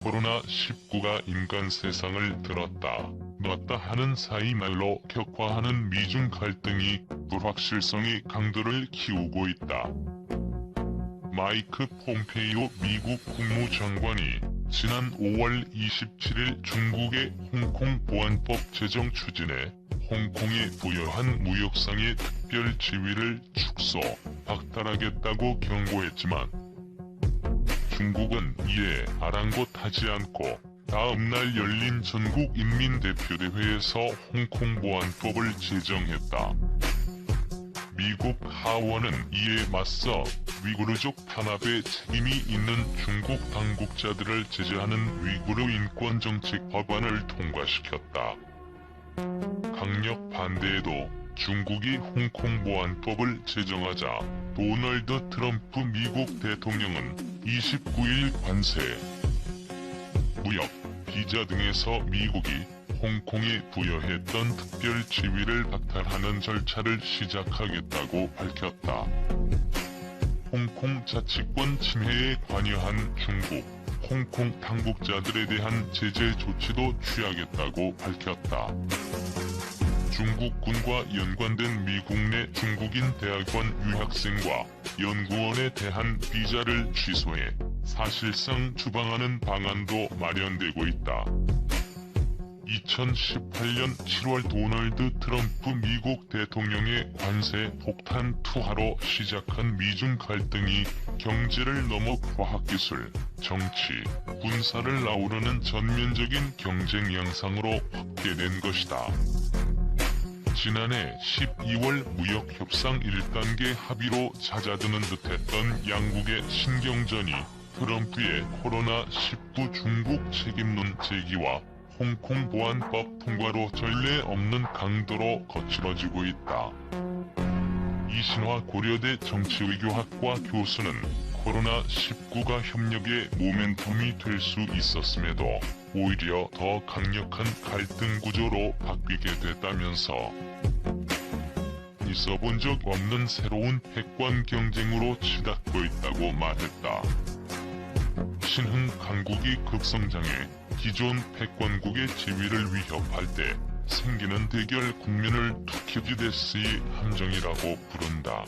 코로나19가 인간 세상을 들었다 놨다 하는 사이 날로 격화하는 미중 갈등이 불확실성의 강도를 키우고 있다. 마이크 폼페이오 미국 국무장관이 지난 5월 27일 중국의 홍콩 보안법 제정 추진에 홍콩에 부여한 무역상의 특별 지위를 축소, 박탈하겠다고 경고했지만 중국은 이에 아랑곳하지 않고 다음날 열린 전국인민대표대회에서 홍콩 보안법을 제정했다. 미국 하원은 이에 맞서 위구르족 탄압에 책임이 있는 중국 당국자들을 제재하는 위구르 인권정책 법안을 통과시켰다. 강력 반대에도 중국이 홍콩 보안법을 제정하자 도널드 트럼프 미국 대통령은 29일 관세, 무역, 비자 등에서 미국이 홍콩에 부여했던 특별 지위를 박탈하는 절차를 시작하겠다고 밝혔다. 홍콩 자치권 침해에 관여한 중국, 홍콩 당국자들에 대한 제재 조치도 취하겠다고 밝혔다. 중국군과 연관된 미국 내 중국인 대학원 유학생과 연구원에 대한 비자를 취소해 사실상 추방하는 방안도 마련되고 있다. 2018년 7월 도널드 트럼프 미국 대통령의 관세 폭탄 투하로 시작한 미중 갈등이 경제를 넘어 과학기술, 정치, 군사를 아우르는 전면적인 경쟁 양상으로 확대된 것이다. 지난해 12월 무역협상 1단계 합의로 잦아드는 듯했던 양국의 신경전이 트럼프의 코로나19 중국 책임론 제기와 홍콩 보안법 통과로 전례 없는 강도로 거칠어지고 있다. 이신화 고려대 정치외교학과 교수는 코로나19가 협력의 모멘텀이 될 수 있었음에도 오히려 더 강력한 갈등 구조로 바뀌게 됐다면서 있어본 적 없는 새로운 패권 경쟁으로 치닫고 있다고 말했다. 신흥 강국이 급성장해 기존 패권국의 지위를 위협할 때 생기는 대결 국면을 투키디데스의 함정이라고 부른다.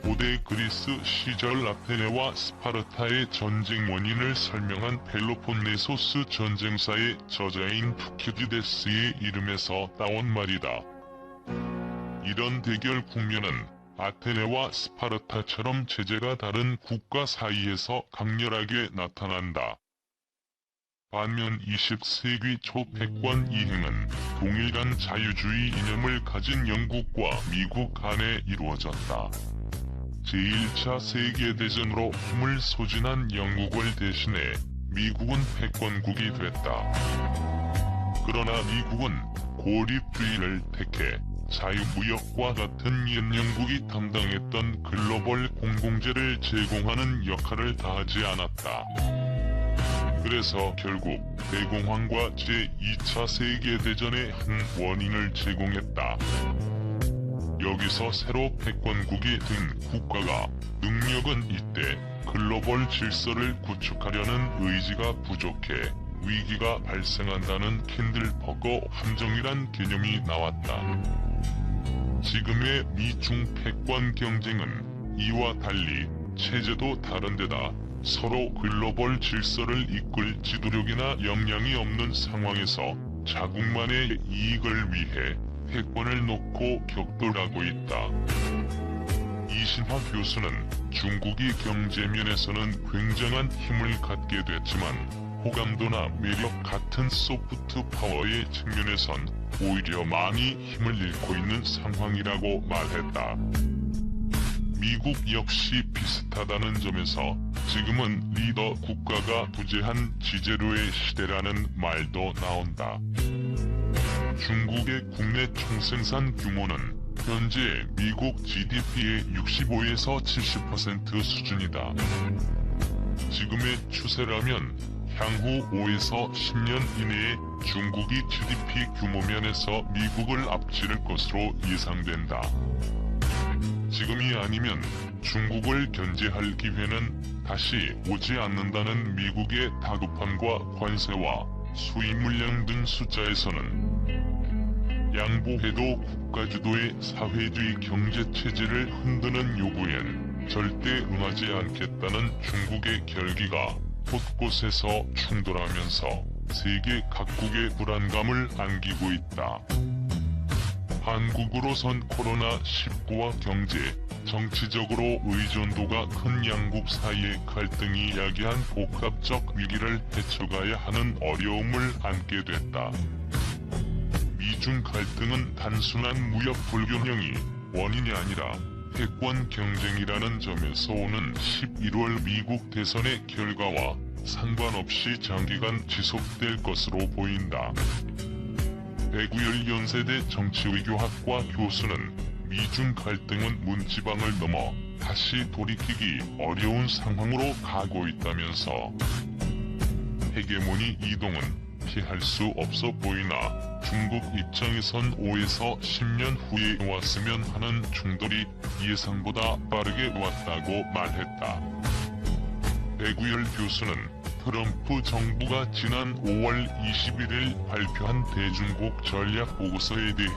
고대 그리스 시절 아테네와 스파르타의 전쟁 원인을 설명한 펠로폰네소스 전쟁사의 저자인 투키디데스의 이름에서 따온 말이다. 이런 대결 국면은 아테네와 스파르타처럼 체제가 다른 국가 사이에서 강렬하게 나타난다. 반면 20세기 초 패권 이행은 동일한 자유주의 이념을 가진 영국과 미국 간에 이루어졌다. 제1차 세계대전으로 힘을 소진한 영국을 대신해 미국은 패권국이 됐다. 그러나 미국은 고립주의를 택해 자유무역과 같은 옛 영국이 담당했던 글로벌 공공재를 제공하는 역할을 다하지 않았다. 그래서 결국 대공황과 제2차 세계대전의 한 원인을 제공했다. 여기서 새로 패권국이 된 국가가 능력은 이때 글로벌 질서를 구축하려는 의지가 부족해 위기가 발생한다는 캔들버거 함정이란 개념이 나왔다. 지금의 미중 패권 경쟁은 이와 달리 체제도 다른데다 서로 글로벌 질서를 이끌 지도력이나 역량이 없는 상황에서 자국만의 이익을 위해 패권을 놓고 격돌하고 있다. 이신화 교수는 중국이 경제면에서는 굉장한 힘을 갖게 됐지만 호감도나 매력 같은 소프트 파워의 측면에선 오히려 많이 힘을 잃고 있는 상황이라고 말했다. 미국 역시 비슷하다는 점에서 지금은 리더 국가가 부재한 지제로의 시대라는 말도 나온다. 중국의 국내 총생산 규모는 현재 미국 GDP의 65에서 70% 수준이다. 지금의 추세라면 향후 5에서 10년 이내에 중국이 GDP 규모 면에서 미국을 앞지를 것으로 예상된다. 지금이 아니면 중국을 견제할 기회는 다시 오지 않는다는 미국의 다급함과 관세와 수입 물량 등 숫자에서는 양보해도 국가 주도의 사회주의 경제 체제를 흔드는 요구엔 절대 응하지 않겠다는 중국의 결기가 곳곳에서 충돌하면서 세계 각국의 불안감을 안기고 있다. 한국으로선 코로나19와 경제, 정치적으로 의존도가 큰 양국 사이의 갈등이 야기한 복합적 위기를 헤쳐가야 하는 어려움을 안게 됐다. 미중 갈등은 단순한 무역 불균형이 원인이 아니라 패권 경쟁이라는 점에서 오는 11월 미국 대선의 결과와 상관없이 장기간 지속될 것으로 보인다. 배구열 연세대 정치외교학과 교수는 미중 갈등은 문지방을 넘어 다시 돌이키기 어려운 상황으로 가고 있다면서 헤게모니 이동은 피할 수 없어 보이나 중국 입장에선 5에서 10년 후에 왔으면 하는 충돌이 예상보다 빠르게 왔다고 말했다. 배구열 교수는 트럼프 정부가 지난 5월 21일 발표한 대중국 전략 보고서에 대해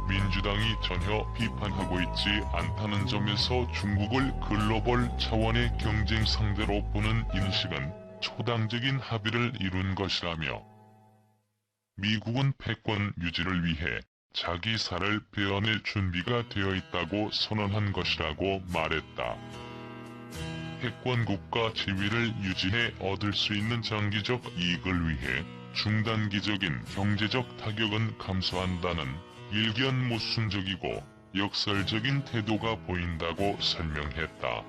민주당이 전혀 비판하고 있지 않다는 점에서 중국을 글로벌 차원의 경쟁 상대로 보는 인식은 초당적인 합의를 이룬 것이라며 미국은 패권 유지를 위해 자기 살을 베어낼 준비가 되어 있다고 선언한 것이라고 말했다. 패권 국가 지위를 유지해 얻을 수 있는 장기적 이익을 위해 중단기적인 경제적 타격은 감수한다는 일견 모순적이고 역설적인 태도가 보인다고 설명했다.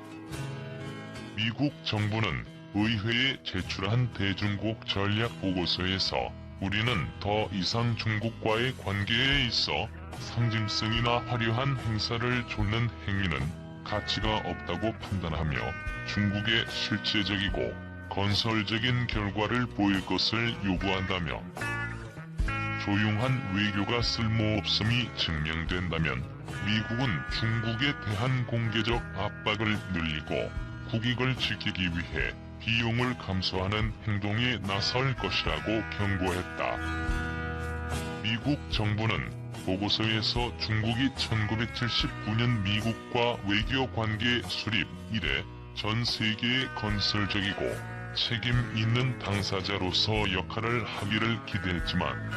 미국 정부는 의회에 제출한 대중국 전략 보고서에서 우리는 더 이상 중국과의 관계에 있어 상징성이나 화려한 행사를 좇는 행위는 가치가 없다고 판단하며 중국의 실제적이고 건설적인 결과를 보일 것을 요구한다며 조용한 외교가 쓸모없음이 증명된다면 미국은 중국에 대한 공개적 압박을 늘리고 국익을 지키기 위해 비용을 감수하는 행동에 나설 것이라고 경고했다. 미국 정부는 보고서에서 중국이 1979년 미국과 외교 관계 수립 이래 전 세계의 건설적이고 책임 있는 당사자로서 역할을 하기를 기대했지만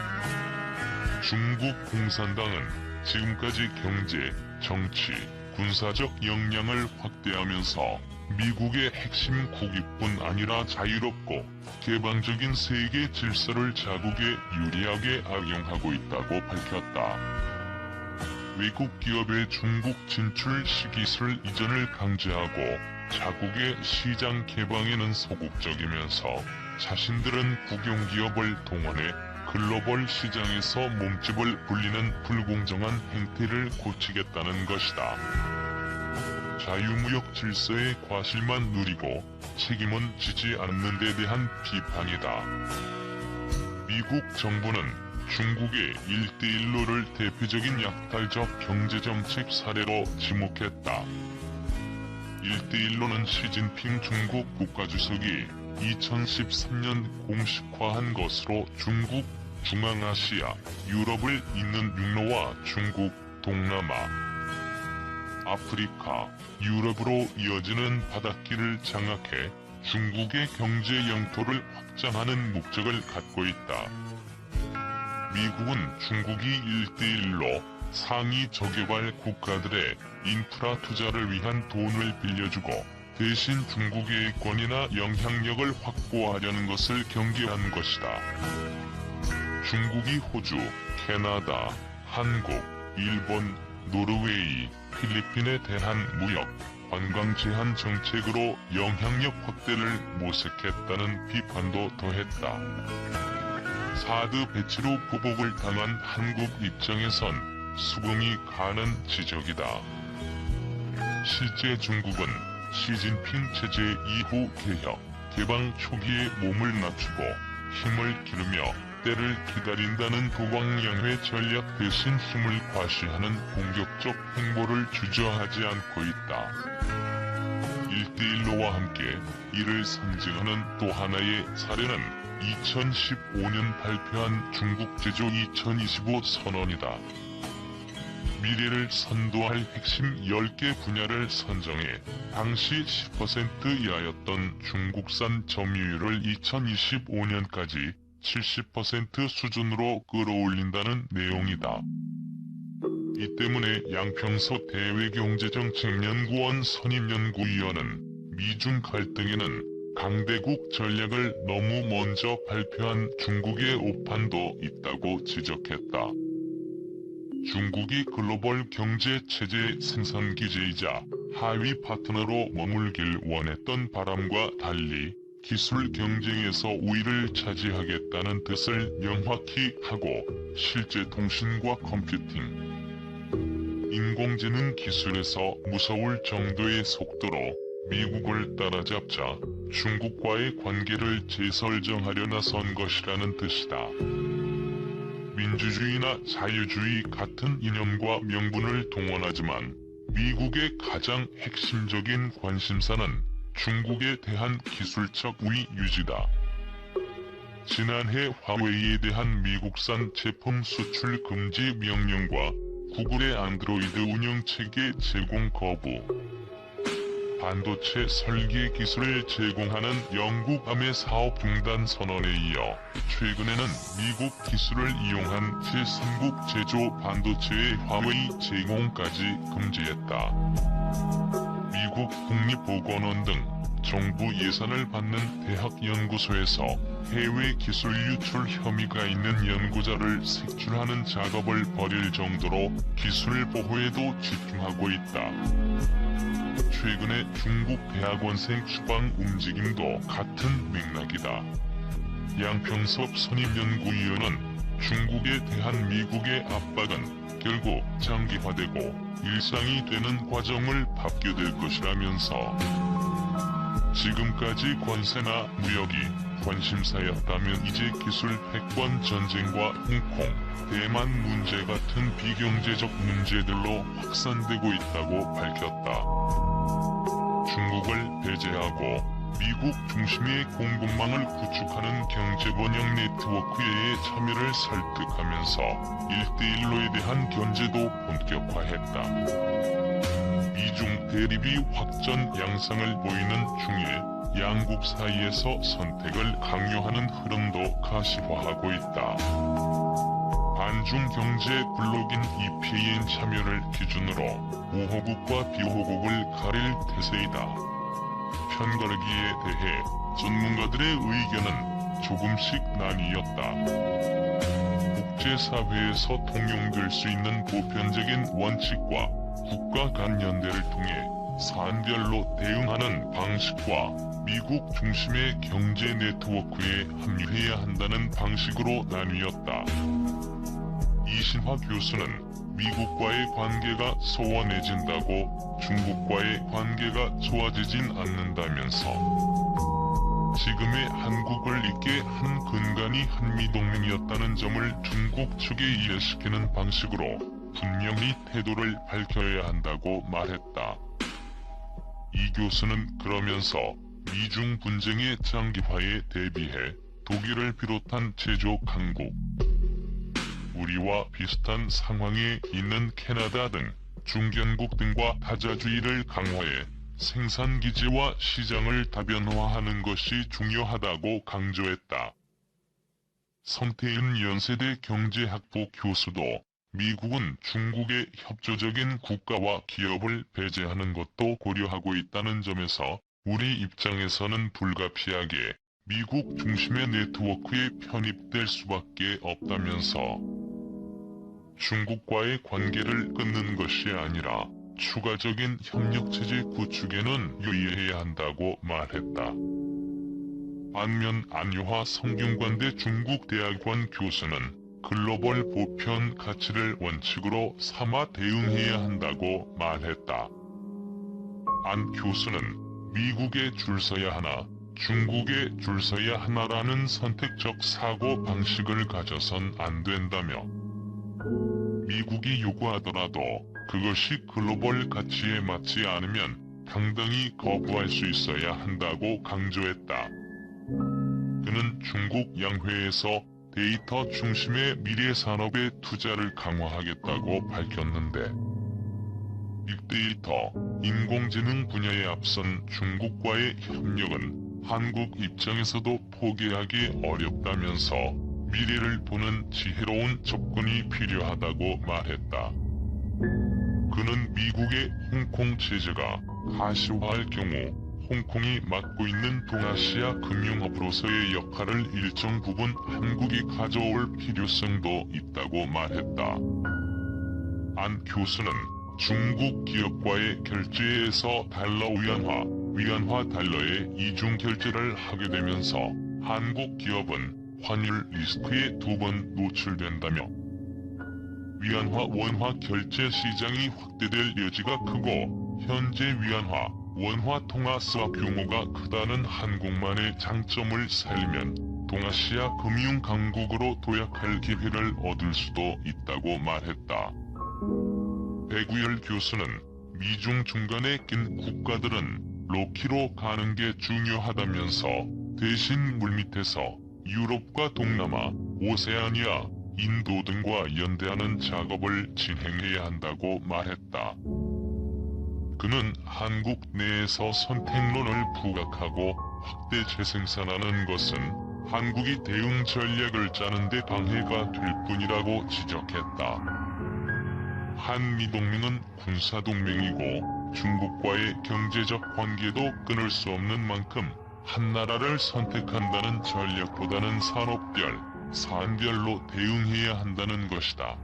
중국 공산당은 지금까지 경제, 정치, 군사적 역량을 확대하면서 미국의 핵심 국익뿐 아니라 자유롭고 개방적인 세계 질서를 자국에 유리하게 악용하고 있다고 밝혔다. 외국 기업의 중국 진출 시기술 이전을 강제하고 자국의 시장 개방에는 소극적이면서 자신들은 국영기업을 동원해 글로벌 시장에서 몸집을 불리는 불공정한 행태를 고치겠다는 것이다. 자유무역 질서의 과실만 누리고 책임은 지지 않는 데 대한 비판이다. 미국 정부는 중국의 1대1로를 대표적인 약탈적 경제정책 사례로 지목했다. 1대1로는 시진핑 중국 국가주석이 2013년 공식화한 것으로 중국, 중앙아시아, 유럽을 잇는 육로와 중국, 동남아, 아프리카, 유럽으로 이어지는 바닷길을 장악해 중국의 경제 영토를 확장하는 목적을 갖고 있다. 미국은 중국이 1대1로 상위 저개발 국가들의 인프라 투자를 위한 돈을 빌려주고 대신 중국의 권위나 영향력을 확보하려는 것을 경계한 것이다. 중국이 호주, 캐나다, 한국, 일본, 노르웨이, 필리핀에 대한 무역, 관광 제한 정책으로 영향력 확대를 모색했다는 비판도 더했다. 사드 배치로 보복을 당한 한국 입장에선 수긍이 가는 지적이다. 실제 중국은 시진핑 체제 이후 개혁, 개방 초기에 몸을 낮추고 힘을 기르며 때를 기다린다는 도광양회 전략 대신 힘을 과시하는 공격적 행보를 주저하지 않고 있다. 1대1로와 함께 이를 상징하는 또 하나의 사례는 2015년 발표한 중국 제조 2025 선언이다. 미래를 선도할 핵심 10개 분야를 선정해 당시 10% 이하였던 중국산 점유율을 2025년까지 70% 수준으로 끌어올린다는 내용이다. 이 때문에 양평서 대외경제정책연구원 선임연구위원은 미중 갈등에는 강대국 전략을 너무 먼저 발표한 중국의 오판도 있다고 지적했다. 중국이 글로벌 경제 체제의 생산기지이자 하위 파트너로 머물길 원했던 바람과 달리 기술 경쟁에서 우위를 차지하겠다는 뜻을 명확히 하고 실제 통신과 컴퓨팅, 인공지능 기술에서 무서울 정도의 속도로 미국을 따라잡자 중국과의 관계를 재설정하려 나선 것이라는 뜻이다. 민주주의나 자유주의 같은 이념과 명분을 동원하지만 미국의 가장 핵심적인 관심사는 중국에 대한 기술적 우위 유지다. 지난해 화웨이에 대한 미국산 제품 수출 금지 명령과 구글의 안드로이드 운영체계 제공 거부, 반도체 설계 기술을 제공하는 영국 아메 사업 중단 선언에 이어 최근에는 미국 기술을 이용한 제3국 제조 반도체의 화웨이 제공까지 금지했다. 미국 국립보건원 등 정부 예산을 받는 대학 연구소에서 해외 기술 유출 혐의가 있는 연구자를 색출하는 작업을 벌일 정도로 기술 보호에도 집중하고 있다. 최근에 중국 대학원생 추방 움직임도 같은 맥락이다. 양평석 선임연구위원은 중국에 대한 미국의 압박은 결국 장기화되고 일상이 되는 과정을 밟게 될 것이라면서 지금까지 관세나 무역이 관심사였다면 이제 기술 패권 전쟁과 홍콩, 대만 문제 같은 비경제적 문제들로 확산되고 있다고 밝혔다. 중국을 배제하고 미국 중심의 공급망을 구축하는 경제번영 네트워크에 참여를 설득하면서 1대1로에 대한 견제도 본격화했다. 미중 대립이 확전 양상을 보이는 중에 양국 사이에서 선택을 강요하는 흐름도 가시화하고 있다. 반중 경제 블록인 EPN 참여를 기준으로 우호국과 비호국을 가릴 태세이다. 편가르기에 대해 전문가들의 의견은 조금씩 나뉘었다. 국제사회에서 통용될 수 있는 보편적인 원칙과 국가 간 연대를 통해 사안별로 대응하는 방식과 미국 중심의 경제 네트워크에 합류해야 한다는 방식으로 나뉘었다. 이신화 교수는 미국과의 관계가 소원해진다고 중국과의 관계가 좋아지진 않는다면서 지금의 한국을 잇게 한 근간이 한미동맹이었다는 점을 중국 측에 이해시키는 방식으로 분명히 태도를 밝혀야 한다고 말했다. 이 교수는 그러면서 미중 분쟁의 장기화에 대비해 독일을 비롯한 제조 강국, 우리와 비슷한 상황에 있는 캐나다 등 중견국 등과 타자주의를 강화해 생산기지와 시장을 다변화하는 것이 중요하다고 강조했다. 성태윤 연세대 경제학부 교수도 미국은 중국의 협조적인 국가와 기업을 배제하는 것도 고려하고 있다는 점에서 우리 입장에서는 불가피하게 미국 중심의 네트워크에 편입될 수밖에 없다면서 중국과의 관계를 끊는 것이 아니라 추가적인 협력체제 구축에는 유의해야 한다고 말했다. 반면 안유화 성균관대 중국대학원 교수는 글로벌 보편 가치를 원칙으로 삼아 대응해야 한다고 말했다. 안 교수는 미국에 줄 서야 하나 중국에 줄 서야 하나라는 선택적 사고 방식을 가져선 안 된다며 미국이 요구하더라도 그것이 글로벌 가치에 맞지 않으면 당당히 거부할 수 있어야 한다고 강조했다. 그는 중국 양회에서 데이터 중심의 미래 산업에 투자를 강화하겠다고 밝혔는데, 빅데이터, 인공지능 분야에 앞선 중국과의 협력은 한국 입장에서도 포기하기 어렵다면서 미래를 보는 지혜로운 접근이 필요하다고 말했다. 그는 미국의 홍콩 제재가 가시화할 경우 홍콩이 맡고 있는 동아시아 금융허브로서의 역할을 일정 부분 한국이 가져올 필요성도 있다고 말했다. 안 교수는 중국 기업과의 결제에서 달러 위안화 달러의 이중 결제를 하게 되면서 한국 기업은 환율 리스크에 2번 노출된다며, 위안화 원화 결제 시장이 확대될 여지가 크고 현재 위안화 원화 통화 수합 규모가 크다는 한국만의 장점을 살리면 동아시아 금융 강국으로 도약할 기회를 얻을 수도 있다고 말했다. 배구열 교수는 미중 중간에 낀 국가들은 로키로 가는 게 중요하다면서 대신 물밑에서 유럽과 동남아, 오세아니아, 인도 등과 연대하는 작업을 진행해야 한다고 말했다. 그는 한국 내에서 선택론을 부각하고 확대 재생산하는 것은 한국이 대응 전략을 짜는 데 방해가 될 뿐이라고 지적했다. 한미동맹은 군사동맹이고 중국과의 경제적 관계도 끊을 수 없는 만큼 한 나라를 선택한다는 전략보다는 산업별, 사안별로 대응해야 한다는 것이다.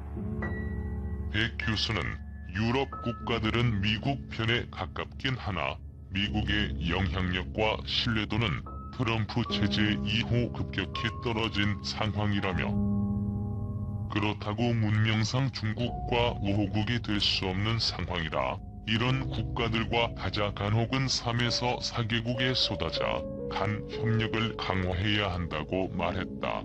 백 교수는 유럽 국가들은 미국 편에 가깝긴 하나 미국의 영향력과 신뢰도는 트럼프 체제 이후 급격히 떨어진 상황이라며, 그렇다고 문명상 중국과 우호국이 될 수 없는 상황이라 이런 국가들과 다자간 혹은 3에서 4개국에 쏟아져 간 협력을 강화해야 한다고 말했다.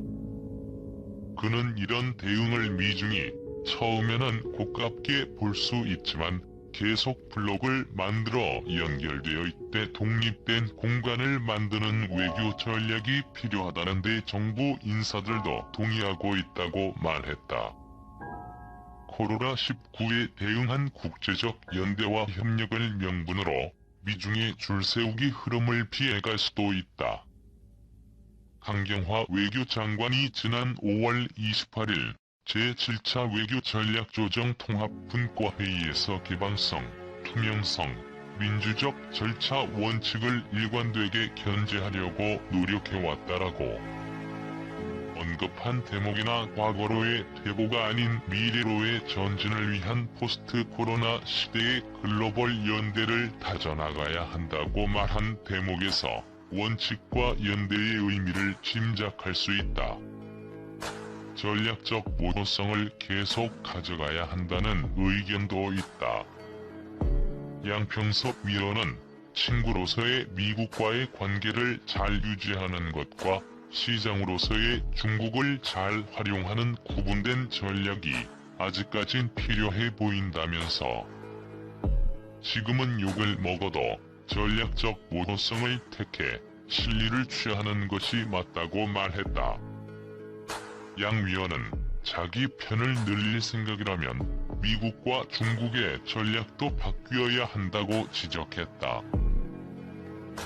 그는 이런 대응을 미중이 처음에는 고깝게 볼 수 있지만 계속 블록을 만들어 연결되어 있되 독립된 공간을 만드는 외교 전략이 필요하다는 데 정부 인사들도 동의하고 있다고 말했다. 코로나19에 대응한 국제적 연대와 협력을 명분으로 미중의 줄세우기 흐름을 피해갈 수도 있다. 강경화 외교장관이 지난 5월 28일 제7차 외교전략조정 통합분과회의에서 개방성, 투명성, 민주적 절차 원칙을 일관되게 견제하려고 노력해왔다라고 언급한 대목이나 과거로의 퇴보가 아닌 미래로의 전진을 위한 포스트 코로나 시대의 글로벌 연대를 다져나가야 한다고 말한 대목에서 원칙과 연대의 의미를 짐작할 수 있다. 전략적 모호성을 계속 가져가야 한다는 의견도 있다. 양평섭 미러는 친구로서의 미국과의 관계를 잘 유지하는 것과 시장으로서의 중국을 잘 활용하는 구분된 전략이 아직까진 필요해 보인다면서, 지금은 욕을 먹어도 전략적 모호성을 택해 실리를 취하는 것이 맞다고 말했다. 양 위원은 자기 편을 늘릴 생각이라면 미국과 중국의 전략도 바뀌어야 한다고 지적했다.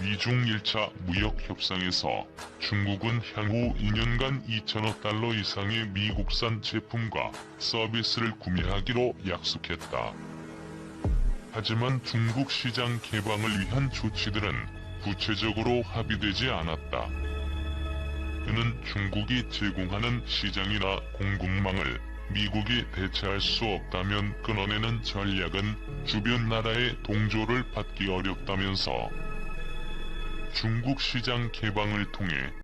미중 1차 무역협상에서 중국은 향후 2년간 2천억 달러 이상의 미국산 제품과 서비스를 구매하기로 약속했다. 하지만 중국 시장 개방을 위한 조치들은 구체적으로 합의되지 않았다. 그는 중국이 제공하는 시장이나 공급망을 미국이 대체할 수 없다면 끊어내는 전략은 주변 나라의 동조를 받기 어렵다면서 중국 시장 개방을 통해